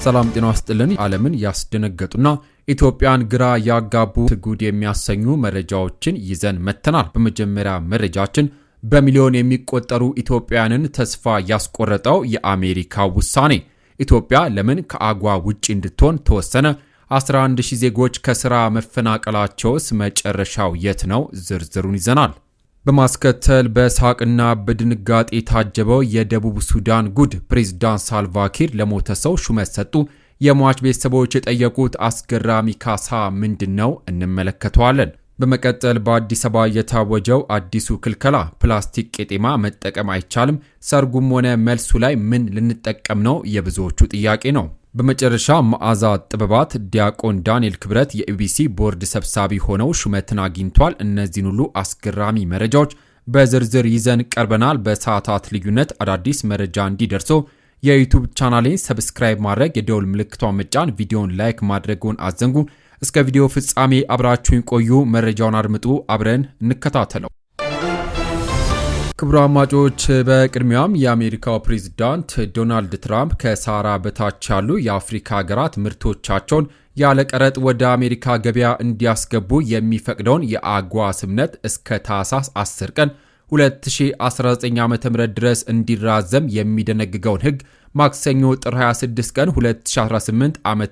ሰላም ጤና ይስጥልን። ዓለምን ያስደነገጡና ኢትዮጵያን ግራ ያጋቡ ጉድ የሚያሰኙ መረጃዎችን ይዘን መተናል። በመጀመሪያ መረጃችን በሚሊዮን የሚቆጠሩ ኢትዮጵያውያንን ተስፋ ያስቆረጠው የአሜሪካ ውሳኔ፣ ኢትዮጵያ ለምን ከአጓ ውጪ እንድትሆን ተወሰነ? 11000 ዜጎች ከስራ መፈናቀላቸውስ መጨረሻው የት ነው? ዝርዝሩን ይዘናል። በማስከተል በሳቅና በድንጋጤ የታጀበው የደቡብ ሱዳን ጉድ፣ ፕሬዝዳንት ሳልቫኪር ለሞተ ሰው ሹመት ሰጡ። የሟች ቤተሰቦች የጠየቁት አስገራሚ ካሳ ምንድነው? እንመለከተዋለን። በመቀጠል በአዲስ አበባ የታወጀው አዲሱ ክልከላ፣ ፕላስቲክ ቄጤማ መጠቀም አይቻልም፣ ሰርጉም ሆነ መልሱ ላይ ምን ልንጠቀም ነው? የብዙዎቹ ጥያቄ ነው። በመጨረሻ መዓዛ ጥበባት ዲያቆን ዳንኤል ክብረት የኢቢሲ ቦርድ ሰብሳቢ ሆነው ሹመትን አግኝቷል። እነዚህን ሁሉ አስገራሚ መረጃዎች በዝርዝር ይዘን ቀርበናል። በሰዓታት ልዩነት አዳዲስ መረጃ እንዲደርሶ የዩቲዩብ ቻናሌን ሰብስክራይብ ማድረግ፣ የደውል ምልክቷን መጫን፣ ቪዲዮን ላይክ ማድረጉን አዘንጉ። እስከ ቪዲዮ ፍጻሜ አብራችሁን ቆዩ። መረጃውን አድምጡ፣ አብረን እንከታተለው። ክቡራን አድማጮች፣ በቅድሚያም የአሜሪካው ፕሬዝዳንት ዶናልድ ትራምፕ ከሳራ በታች ያሉ የአፍሪካ ሀገራት ምርቶቻቸውን ያለ ቀረጥ ወደ አሜሪካ ገበያ እንዲያስገቡ የሚፈቅደውን የአጓ ስምምነት እስከ ታህሳስ 10 ቀን 2019 ዓ.ም ድረስ እንዲራዘም የሚደነግገውን ሕግ ማክሰኞ ጥር 26 ቀን 2018 ዓ.ም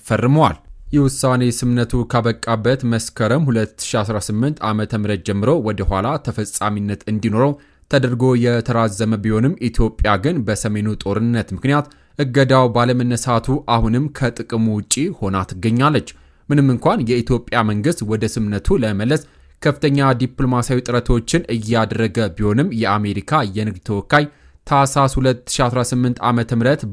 ፈርመዋል። የውሳኔ ስምምነቱ ካበቃበት መስከረም 2018 ዓ.ም ጀምሮ ወደ ኋላ ተፈጻሚነት እንዲኖረው ተደርጎ የተራዘመ ቢሆንም ኢትዮጵያ ግን በሰሜኑ ጦርነት ምክንያት እገዳው ባለመነሳቱ አሁንም ከጥቅሙ ውጪ ሆና ትገኛለች። ምንም እንኳን የኢትዮጵያ መንግስት ወደ ስምምነቱ ለመመለስ ከፍተኛ ዲፕሎማሲያዊ ጥረቶችን እያደረገ ቢሆንም የአሜሪካ የንግድ ተወካይ ታህሳስ 2018 ዓ.ም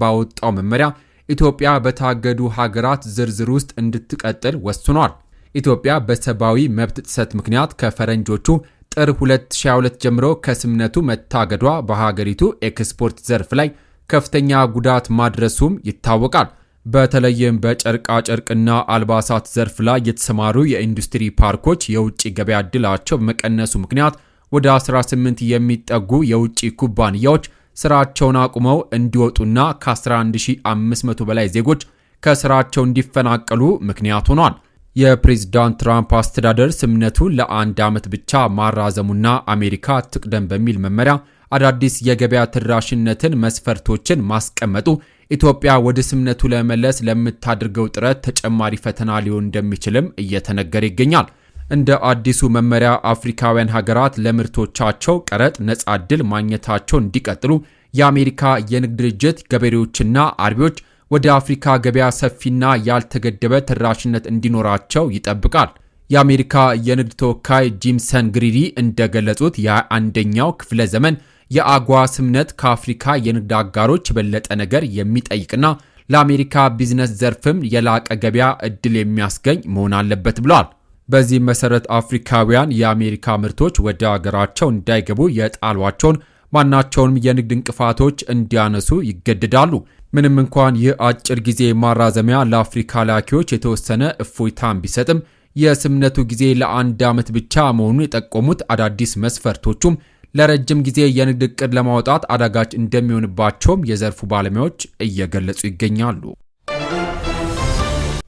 ባወጣው መመሪያ ኢትዮጵያ በታገዱ ሀገራት ዝርዝር ውስጥ እንድትቀጥል ወስኗል። ኢትዮጵያ በሰብአዊ መብት ጥሰት ምክንያት ከፈረንጆቹ ጥር 2022 ጀምሮ ከስምምነቱ መታገዷ በሀገሪቱ ኤክስፖርት ዘርፍ ላይ ከፍተኛ ጉዳት ማድረሱም ይታወቃል። በተለይም በጨርቃ ጨርቅና አልባሳት ዘርፍ ላይ የተሰማሩ የኢንዱስትሪ ፓርኮች የውጭ ገበያ ዕድላቸው በመቀነሱ ምክንያት ወደ 18 የሚጠጉ የውጭ ኩባንያዎች ስራቸውን አቁመው እንዲወጡና ከ11500 በላይ ዜጎች ከስራቸው እንዲፈናቀሉ ምክንያት ሆኗል። የፕሬዝዳንት ትራምፕ አስተዳደር ስምምነቱን ለአንድ ዓመት ብቻ ማራዘሙና አሜሪካ ትቅደም በሚል መመሪያ አዳዲስ የገበያ ተደራሽነትን መስፈርቶችን ማስቀመጡ ኢትዮጵያ ወደ ስምምነቱ ለመመለስ ለምታደርገው ጥረት ተጨማሪ ፈተና ሊሆን እንደሚችልም እየተነገረ ይገኛል። እንደ አዲሱ መመሪያ አፍሪካውያን ሀገራት ለምርቶቻቸው ቀረጥ ነጻ ዕድል ማግኘታቸውን እንዲቀጥሉ የአሜሪካ የንግድ ድርጅት ገበሬዎችና አርቢዎች ወደ አፍሪካ ገበያ ሰፊና ያልተገደበ ተደራሽነት እንዲኖራቸው ይጠብቃል። የአሜሪካ የንግድ ተወካይ ጂምሰን ግሪዲ እንደገለጹት የ21ኛው ክፍለ ዘመን የአጓ ስምምነት ከአፍሪካ የንግድ አጋሮች የበለጠ ነገር የሚጠይቅና ለአሜሪካ ቢዝነስ ዘርፍም የላቀ ገበያ ዕድል የሚያስገኝ መሆን አለበት ብለዋል። በዚህ መሰረት አፍሪካውያን የአሜሪካ ምርቶች ወደ አገራቸው እንዳይገቡ የጣሏቸውን ማናቸውንም የንግድ እንቅፋቶች እንዲያነሱ ይገደዳሉ። ምንም እንኳን ይህ አጭር ጊዜ ማራዘሚያ ለአፍሪካ ላኪዎች የተወሰነ እፎይታን ቢሰጥም የስምምነቱ ጊዜ ለአንድ ዓመት ብቻ መሆኑን የጠቆሙት አዳዲስ መስፈርቶቹም ለረጅም ጊዜ የንግድ ዕቅድ ለማውጣት አዳጋች እንደሚሆንባቸውም የዘርፉ ባለሙያዎች እየገለጹ ይገኛሉ።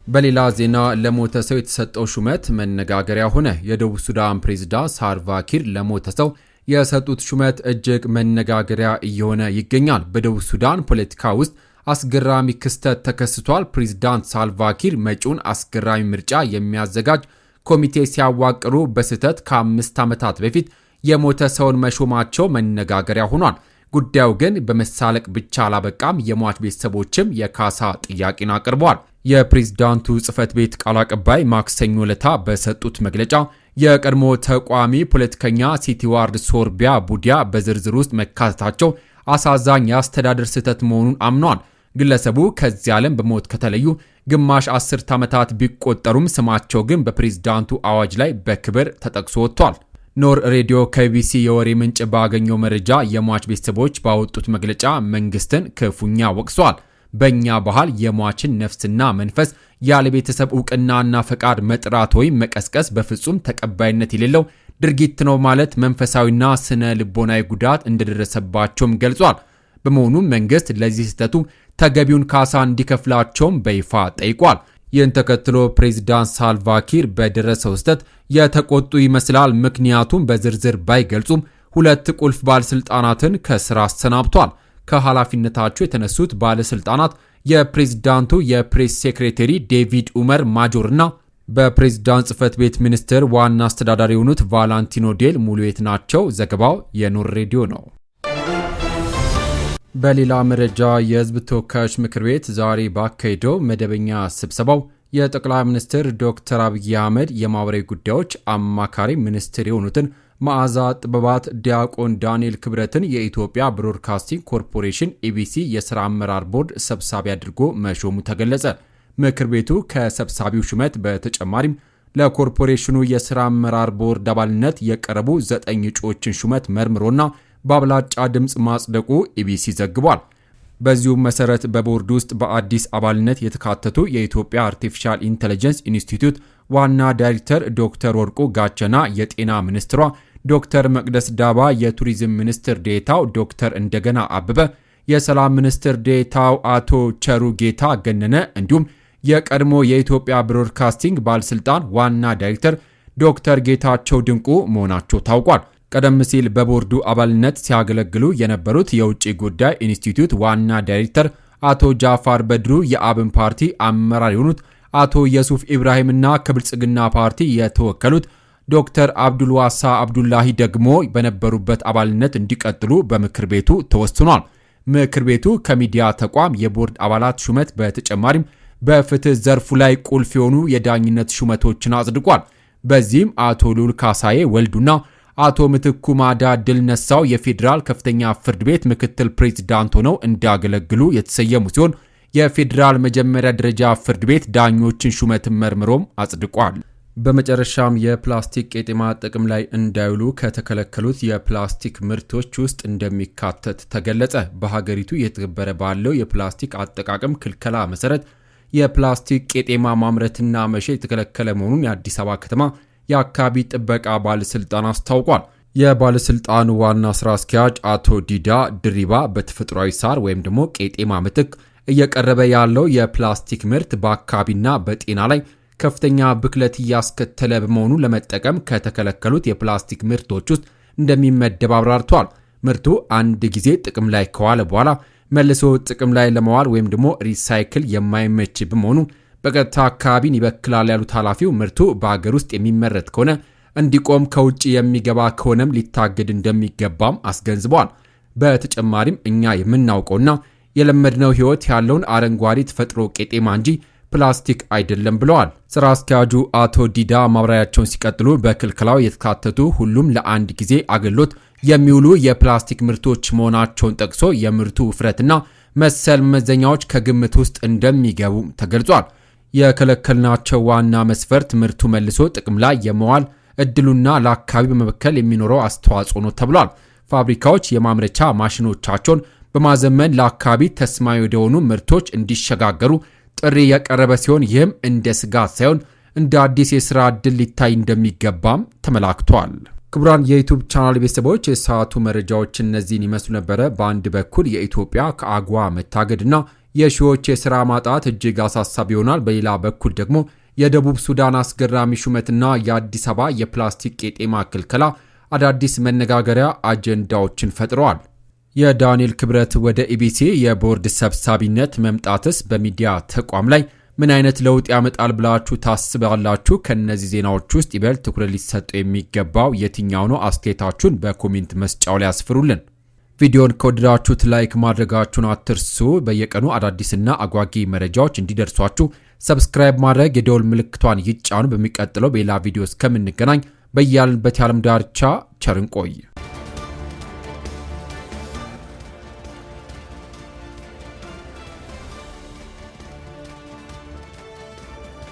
በሌላ ዜና ለሞተ ሰው የተሰጠው ሹመት መነጋገሪያ ሆነ። የደቡብ ሱዳን ፕሬዝዳንት ሳልቫኪር ለሞተ ሰው የሰጡት ሹመት እጅግ መነጋገሪያ እየሆነ ይገኛል። በደቡብ ሱዳን ፖለቲካ ውስጥ አስገራሚ ክስተት ተከስቷል። ፕሬዝዳንት ሳልቫኪር መጪውን አስገራሚ ምርጫ የሚያዘጋጅ ኮሚቴ ሲያዋቅሩ በስህተት ከ5 ዓመታት በፊት የሞተ ሰውን መሾማቸው መነጋገሪያ ሆኗል። ጉዳዩ ግን በመሳለቅ ብቻ አላበቃም። የሟች ቤተሰቦችም የካሳ ጥያቄን አቅርበዋል። የፕሬዝዳንቱ ጽህፈት ቤት ቃል አቀባይ ማክሰኞ ዕለት በሰጡት መግለጫ የቀድሞ ተቋሚ ፖለቲከኛ ሲቲዋርድ ሶርቢያ ቡዲያ በዝርዝር ውስጥ መካተታቸው አሳዛኝ የአስተዳደር ስህተት መሆኑን አምነዋል። ግለሰቡ ከዚህ ዓለም በሞት ከተለዩ ግማሽ 10 ዓመታት ቢቆጠሩም ስማቸው ግን በፕሬዝዳንቱ አዋጅ ላይ በክብር ተጠቅሶ ወጥቷል። ኖር ሬዲዮ ከቢቢሲ የወሬ ምንጭ ባገኘው መረጃ የሟች ቤተሰቦች ባወጡት መግለጫ መንግስትን ክፉኛ ወቅሰዋል። በእኛ ባህል የሟችን ነፍስና መንፈስ ያለ ቤተሰብ ዕውቅናና ፈቃድ መጥራት ወይም መቀስቀስ በፍጹም ተቀባይነት የሌለው ድርጊት ነው ማለት መንፈሳዊና ስነ ልቦናዊ ጉዳት እንደደረሰባቸውም ገልጿል። በመሆኑም መንግስት ለዚህ ስህተቱ ተገቢውን ካሳ እንዲከፍላቸውም በይፋ ጠይቋል። ይህን ተከትሎ ፕሬዝዳንት ሳልቫኪር በደረሰው ስህተት የተቆጡ ይመስላል። ምክንያቱም በዝርዝር ባይገልጹም ሁለት ቁልፍ ባለስልጣናትን ከስራ አሰናብቷል። ከኃላፊነታቸው የተነሱት ባለስልጣናት የፕሬዝዳንቱ የፕሬስ ሴክሬታሪ ዴቪድ ኡመር ማጆርና በፕሬዝዳንት ጽህፈት ቤት ሚኒስቴር ዋና አስተዳዳሪ የሆኑት ቫላንቲኖ ዴል ሙሉዌት ናቸው። ዘገባው የኑር ሬዲዮ ነው። በሌላ መረጃ የህዝብ ተወካዮች ምክር ቤት ዛሬ ባካሄደው መደበኛ ስብሰባው የጠቅላይ ሚኒስትር ዶክተር አብይ አህመድ የማህበራዊ ጉዳዮች አማካሪ ሚኒስትር የሆኑትን መዓዛ ጥበባት ዲያቆን ዳንኤል ክብረትን የኢትዮጵያ ብሮድካስቲንግ ኮርፖሬሽን ኢቢሲ የሥራ አመራር ቦርድ ሰብሳቢ አድርጎ መሾሙ ተገለጸ። ምክር ቤቱ ከሰብሳቢው ሹመት በተጨማሪም ለኮርፖሬሽኑ የሥራ አመራር ቦርድ አባልነት የቀረቡ 9 እጩዎችን ሹመት መርምሮና በአብላጫ ድምፅ ማጽደቁ ኢቢሲ ዘግቧል። በዚሁም መሰረት በቦርድ ውስጥ በአዲስ አባልነት የተካተቱ የኢትዮጵያ አርቲፊሻል ኢንተለጀንስ ኢንስቲትዩት ዋና ዳይሬክተር ዶክተር ወርቁ ጋቸና፣ የጤና ሚኒስትሯ ዶክተር መቅደስ ዳባ፣ የቱሪዝም ሚኒስትር ዴታው ዶክተር እንደገና አበበ፣ የሰላም ሚኒስትር ዴታው አቶ ቸሩ ጌታ ገነነ እንዲሁም የቀድሞ የኢትዮጵያ ብሮድካስቲንግ ባለስልጣን ዋና ዳይሬክተር ዶክተር ጌታቸው ድንቁ መሆናቸው ታውቋል። ቀደም ሲል በቦርዱ አባልነት ሲያገለግሉ የነበሩት የውጭ ጉዳይ ኢንስቲትዩት ዋና ዳይሬክተር አቶ ጃፋር በድሩ፣ የአብን ፓርቲ አመራር የሆኑት አቶ የሱፍ ኢብራሂምና ከብልጽግና ፓርቲ የተወከሉት ዶክተር አብዱልዋሳ አብዱላሂ ደግሞ በነበሩበት አባልነት እንዲቀጥሉ በምክር ቤቱ ተወስኗል። ምክር ቤቱ ከሚዲያ ተቋም የቦርድ አባላት ሹመት በተጨማሪም በፍትህ ዘርፉ ላይ ቁልፍ የሆኑ የዳኝነት ሹመቶችን አጽድቋል። በዚህም አቶ ሉል ካሳዬ ወልዱና አቶ ምትኩ ማዳ ድል ነሳው የፌዴራል ከፍተኛ ፍርድ ቤት ምክትል ፕሬዝዳንት ሆነው እንዲያገለግሉ የተሰየሙ ሲሆን የፌዴራል መጀመሪያ ደረጃ ፍርድ ቤት ዳኞችን ሹመትን መርምሮም አጽድቋል። በመጨረሻም የፕላስቲክ ቄጤማ ጥቅም ላይ እንዳይውሉ ከተከለከሉት የፕላስቲክ ምርቶች ውስጥ እንደሚካተት ተገለጸ። በሀገሪቱ እየተገበረ ባለው የፕላስቲክ አጠቃቀም ክልከላ መሰረት የፕላስቲክ ቄጤማ ማምረትና መሸጥ የተከለከለ መሆኑን የአዲስ አበባ ከተማ የአካባቢ ጥበቃ ባለስልጣን አስታውቋል። የባለስልጣኑ ዋና ስራ አስኪያጅ አቶ ዲዳ ድሪባ በተፈጥሯዊ ሳር ወይም ደግሞ ቄጤማ ምትክ እየቀረበ ያለው የፕላስቲክ ምርት በአካባቢና በጤና ላይ ከፍተኛ ብክለት እያስከተለ በመሆኑ ለመጠቀም ከተከለከሉት የፕላስቲክ ምርቶች ውስጥ እንደሚመደብ አብራርተዋል። ምርቱ አንድ ጊዜ ጥቅም ላይ ከዋለ በኋላ መልሶ ጥቅም ላይ ለመዋል ወይም ደግሞ ሪሳይክል የማይመች በመሆኑ በቀጥታ አካባቢን ይበክላል ያሉት ኃላፊው ምርቱ በአገር ውስጥ የሚመረት ከሆነ እንዲቆም፣ ከውጭ የሚገባ ከሆነም ሊታገድ እንደሚገባም አስገንዝበዋል። በተጨማሪም እኛ የምናውቀውና የለመድነው ሕይወት ያለውን አረንጓዴ ተፈጥሮ ቄጤማ እንጂ ፕላስቲክ አይደለም ብለዋል። ስራ አስኪያጁ አቶ ዲዳ ማብራሪያቸውን ሲቀጥሉ በክልከላው የተካተቱ ሁሉም ለአንድ ጊዜ አገልግሎት የሚውሉ የፕላስቲክ ምርቶች መሆናቸውን ጠቅሶ የምርቱ ውፍረትና መሰል መመዘኛዎች ከግምት ውስጥ እንደሚገቡ ተገልጿል። የከለከልናቸው ዋና መስፈርት ምርቱ መልሶ ጥቅም ላይ የመዋል እድሉና ለአካባቢ በመበከል የሚኖረው አስተዋጽኦ ነው ተብሏል። ፋብሪካዎች የማምረቻ ማሽኖቻቸውን በማዘመን ለአካባቢ ተስማሚ ወደሆኑ ምርቶች እንዲሸጋገሩ ጥሪ የቀረበ ሲሆን ይህም እንደ ስጋት ሳይሆን እንደ አዲስ የሥራ ዕድል ሊታይ እንደሚገባም ተመላክቷል። ክቡራን የዩቲዩብ ቻናል ቤተሰቦች የሰዓቱ መረጃዎች እነዚህን ይመስሉ ነበረ። በአንድ በኩል የኢትዮጵያ ከአጓ መታገድና የሺዎች የሥራ ማጣት እጅግ አሳሳቢ ይሆናል። በሌላ በኩል ደግሞ የደቡብ ሱዳን አስገራሚ ሹመትና የአዲስ አበባ የፕላስቲክ ቄጤማ ክልከላ አዳዲስ መነጋገሪያ አጀንዳዎችን ፈጥረዋል። የዳንኤል ክብረት ወደ ኢቢሲ የቦርድ ሰብሳቢነት መምጣትስ በሚዲያ ተቋም ላይ ምን አይነት ለውጥ ያመጣል ብላችሁ ታስባላችሁ? ከነዚህ ዜናዎች ውስጥ ይበልጥ ትኩረት ሊሰጠው የሚገባው የትኛው ነው? አስተያየታችሁን በኮሜንት መስጫው ላይ አስፍሩልን። ቪዲዮን ከወደዳችሁት ላይክ ማድረጋችሁን አትርሱ። በየቀኑ አዳዲስና አጓጊ መረጃዎች እንዲደርሷችሁ ሰብስክራይብ ማድረግ የደወል ምልክቷን ይጫኑ። በሚቀጥለው በሌላ ቪዲዮ እስከምንገናኝ በያልንበት የዓለም ዳርቻ ቸር እንቆይ።